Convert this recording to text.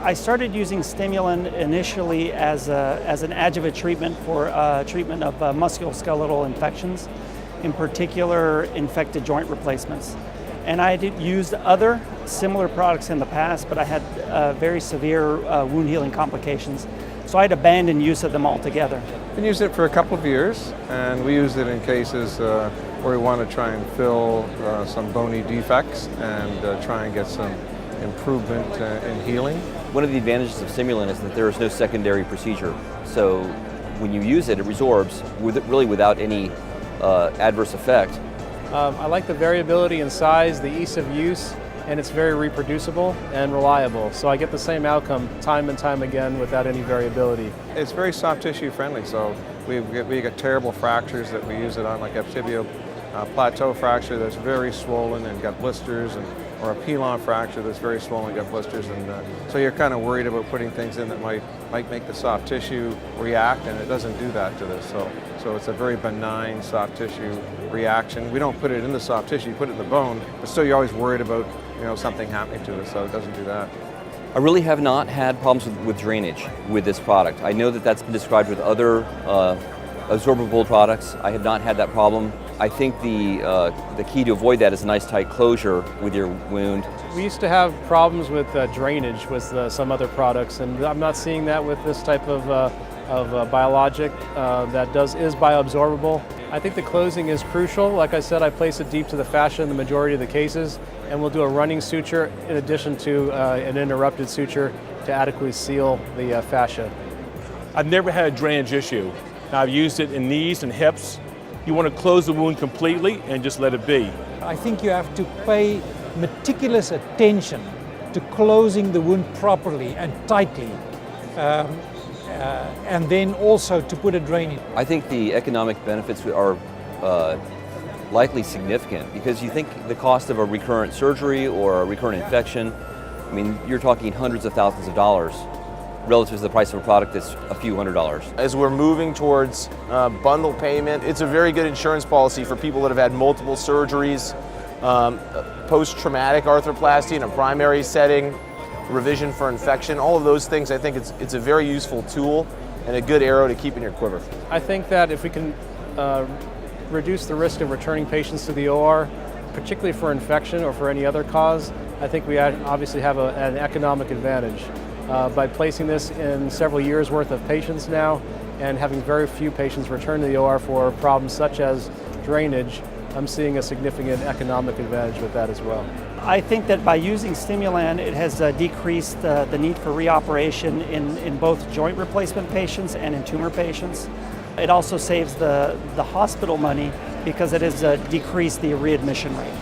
I started using Stimulan initially as an adjuvant treatment for treatment of musculoskeletal infections, in particular infected joint replacements. And I had used other similar products in the past, but I had very severe wound healing complications. So I had abandoned use of them altogether. We used it for a couple of years, and we used it in cases where we want to try and fill some bony defects and try and get some improvement in healing. One of the advantages of Stimulan is that there is no secondary procedure. So when you use it, it resorbs really without any adverse effect. I like the variability in size, the ease of use, and it's very reproducible and reliable. So I get the same outcome time and time again without any variability. It's very soft tissue friendly, so we get terrible fractures that we use it on, like a tibio plateau fracture that's very swollen and got blisters, or a pilon fracture that's very swollen and got blisters. And so you're kind of worried about putting things in that might make the soft tissue react, and it doesn't do that to this. So it's a very benign soft tissue reaction. We don't put it in the soft tissue, you put it in the bone, but still you're always worried about something happening to it, so it doesn't do that. I really have not had problems with drainage with this product. I know that that's been described with other absorbable products. I have not had that problem. I think the key to avoid that is a nice tight closure with your wound. We used to have problems with drainage with some other products, and I'm not seeing that with this type of biologic that is bioabsorbable. I think the closing is crucial. Like I said, I place it deep to the fascia in the majority of the cases, and we'll do a running suture in addition to an interrupted suture to adequately seal the fascia. I've never had a drainage issue. Now, I've used it in knees and hips. You want to close the wound completely and just let it be. I think you have to pay meticulous attention to closing the wound properly and tightly, and then also to put a drain in. I think the economic benefits are likely significant, because you think the cost of a recurrent surgery or a recurrent infection, I mean, you're talking hundreds of thousands of dollars relative to the price of a product that's a few $100s. As we're moving towards bundle payment, it's a very good insurance policy for people that have had multiple surgeries, post-traumatic arthroplasty in a primary setting, revision for infection, all of those things. I think it's a very useful tool and a good arrow to keep in your quiver. I think that if we can reduce the risk of returning patients to the OR, particularly for infection or for any other cause, I think we obviously have an economic advantage. By placing this in several years worth of patients now and having very few patients return to the OR for problems such as drainage, I'm seeing a significant economic advantage with that as well. I think that by using Stimulan, it has decreased the need for reoperation in both joint replacement patients and in tumor patients. It also saves the hospital money because it has decreased the readmission rate.